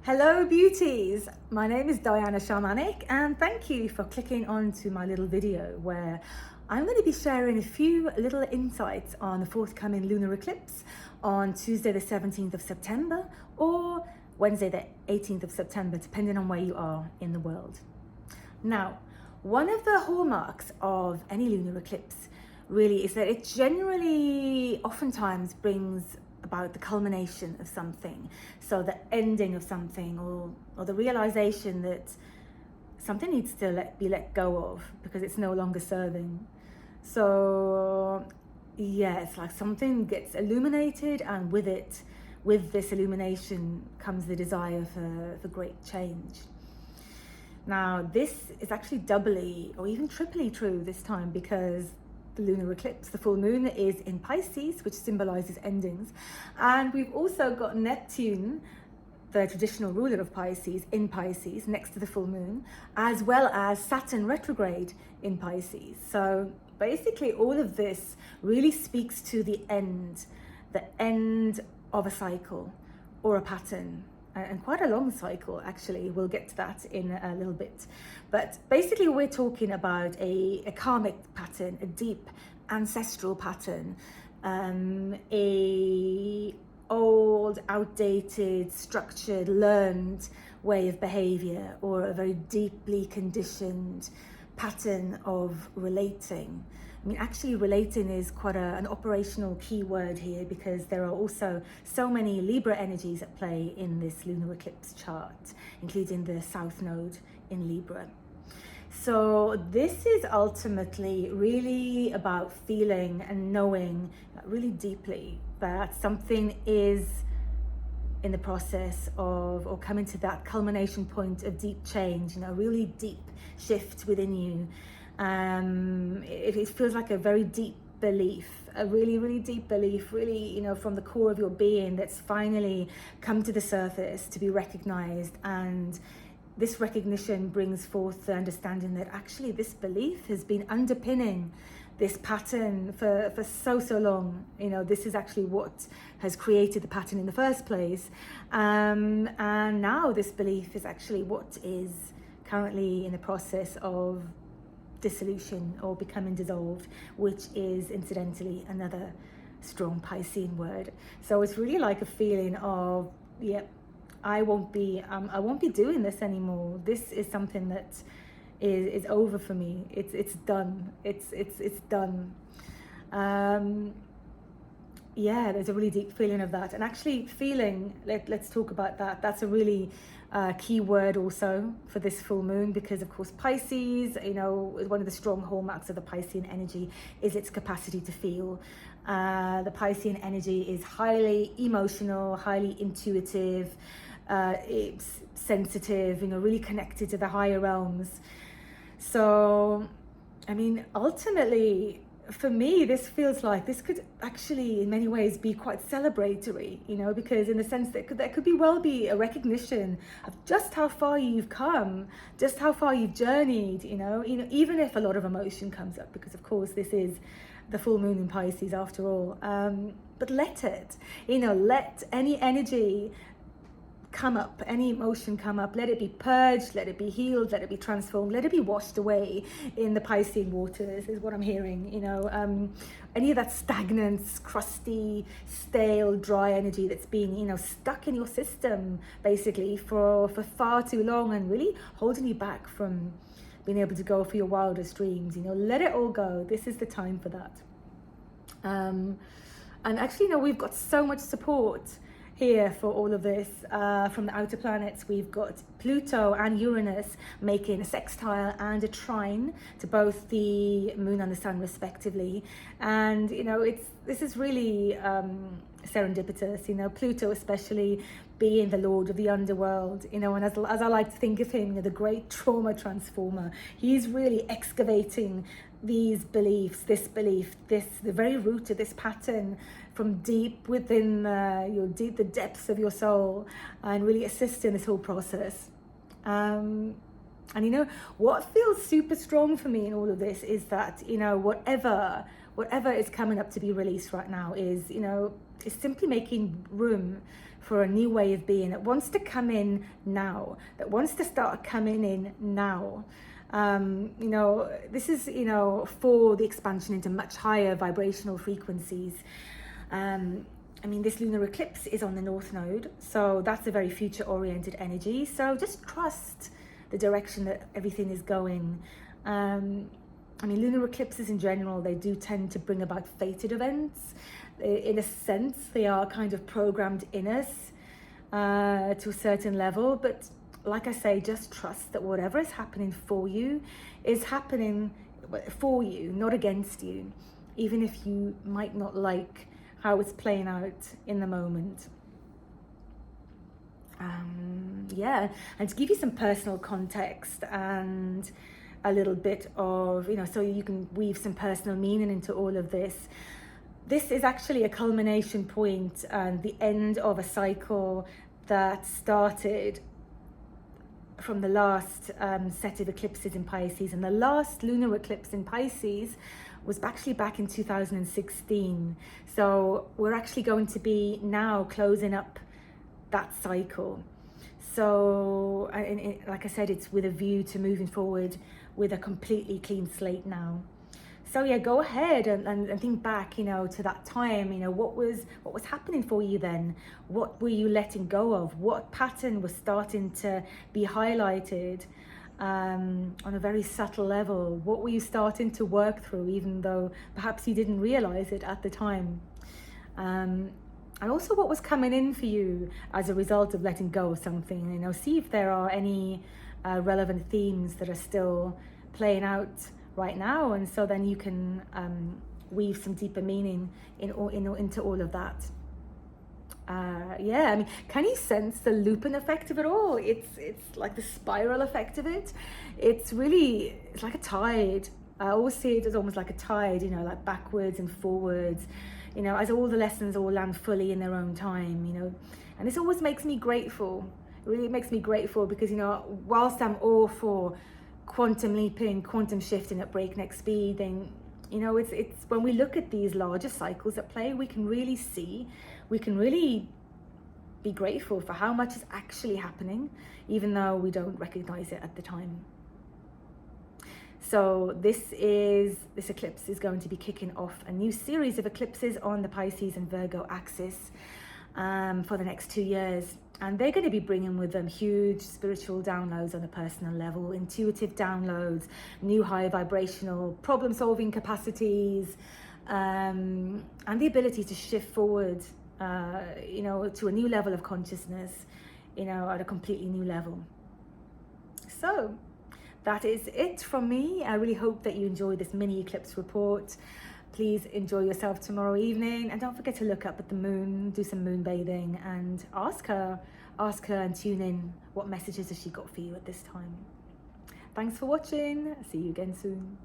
Hello beauties, my name is Diana Shamanic and thank you for clicking on to my little video where I'm going to be sharing a few little insights on the forthcoming lunar eclipse on Tuesday the 17th of September or Wednesday the 18th of September, depending on where you are in the world. Now, one of the hallmarks of any lunar eclipse really is that it generally oftentimes brings about the culmination of something, so the ending of something, or the realization that something needs to be let go of because it's no longer serving. So yeah, it's like something gets illuminated, and with this illumination comes the desire for great change. Now this is actually doubly or even triply true this time because the lunar eclipse, the full moon, is in Pisces, which symbolizes endings. And we've also got Neptune, the traditional ruler of Pisces, in Pisces next to the full moon, as well as Saturn retrograde in Pisces. So basically all of this really speaks to the end of a cycle or a pattern, and quite a long cycle actually. We'll get to that in a little bit. But basically we're talking about a karmic pattern, a deep ancestral pattern, a old, outdated, structured, learned way of behavior, or a very deeply conditioned pattern of relating. I mean, actually relating is quite an operational key word here because there are also so many Libra energies at play in this lunar eclipse chart, including the South Node in Libra. So this is ultimately really about feeling and knowing really deeply that something is in the process of, or coming to that culmination point of deep change, a really deep shift within you. It feels like a very deep belief, a really, really deep belief, really, from the core of your being, that's finally come to the surface to be recognized. And this recognition brings forth the understanding that actually this belief has been underpinning this pattern for so long. This is actually what has created the pattern in the first place. And now this belief is actually what is currently in the process of dissolution or becoming dissolved, which is incidentally another strong Piscean word. So it's really like a feeling of, I won't be doing this anymore. This is something that is over for me. It's done. It's done. There's a really deep feeling of that. And actually feeling, let's talk about that. That's a really key word also for this full moon, because of course Pisces, one of the strong hallmarks of the Piscean energy is its capacity to feel. The Piscean energy is highly emotional, highly intuitive, it's sensitive, really connected to the higher realms. So, I mean, ultimately, for me, this feels like this could actually in many ways be quite celebratory, because in the sense that there could well be a recognition of just how far you've come, just how far you've journeyed, even if a lot of emotion comes up, because of course this is the full moon in Pisces after all. But let it, let any energy come up, any emotion come up, let it be purged, let it be healed, let it be transformed, let it be washed away in the Piscean waters, is what I'm hearing. Any of that stagnant, crusty, stale, dry energy that's been, stuck in your system basically for far too long and really holding you back from being able to go for your wildest dreams, let it all go. This is the time for that. And actually, we've got so much support here for all of this from the outer planets. We've got Pluto and Uranus making a sextile and a trine to both the moon and the sun respectively, and this is really serendipitous. Pluto especially being the lord of the underworld, and as I like to think of him, the great trauma transformer. He's really excavating these beliefs, the very root of this pattern from deep within the depths of your soul, and really assist in this whole process. And what feels super strong for me in all of this is that whatever is coming up to be released right now is is simply making room for a new way of being that wants to come in now, that wants to start coming in now. You know, this is, you know, for the expansion into much higher vibrational frequencies. I mean, this lunar eclipse is on the North Node, so that's a very future-oriented energy. So just trust the direction that everything is going. I mean, lunar eclipses in general, they do tend to bring about fated events. In a sense, they are kind of programmed in us to a certain level. But like I say, just trust that whatever is happening for you is happening for you, not against you, even if you might not like how it's playing out in the moment. Yeah, and to give you some personal context and a little bit of, you know, so you can weave some personal meaning into all of this. This is actually a culmination point and the end of a cycle that started from the last set of eclipses in Pisces. And the last lunar eclipse in Pisces was actually back in 2016. So we're actually going to be now closing up that cycle. So like I said, it's with a view to moving forward with a completely clean slate now. So yeah, go ahead and think back, you know, to that time. You know, what was happening for you then? What were you letting go of? What pattern was starting to be highlighted on a very subtle level? What were you starting to work through, even though perhaps you didn't realize it at the time? And also what was coming in for you as a result of letting go of something. You know, see if there are any relevant themes that are still playing out right now, and so then you can weave some deeper meaning into all of that. Yeah, I mean, can you sense the looping effect of it all? It's like the spiral effect of it. It's like a tide. I always see it as almost like a tide, you know, like backwards and forwards, you know, as all the lessons all land fully in their own time, you know. And this always makes me grateful. It really makes me grateful because, you know, whilst I'm all for quantum leaping, quantum shifting at breakneck speed, then, you know, it's when we look at these larger cycles at play, we can really be grateful for how much is actually happening, even though we don't recognize it at the time. So this eclipse is going to be kicking off a new series of eclipses on the Pisces and Virgo axis for the next 2 years. And they're going to be bringing with them huge spiritual downloads on a personal level, intuitive downloads, new high vibrational problem solving capacities, and the ability to shift forward, you know, to a new level of consciousness, you know, at a completely new level. So that is it from me. I really hope that you enjoyed this mini eclipse report. Please enjoy yourself tomorrow evening, and don't forget to look up at the moon, do some moon bathing, and ask her and tune in what messages has she got for you at this time. Thanks for watching. See you again soon.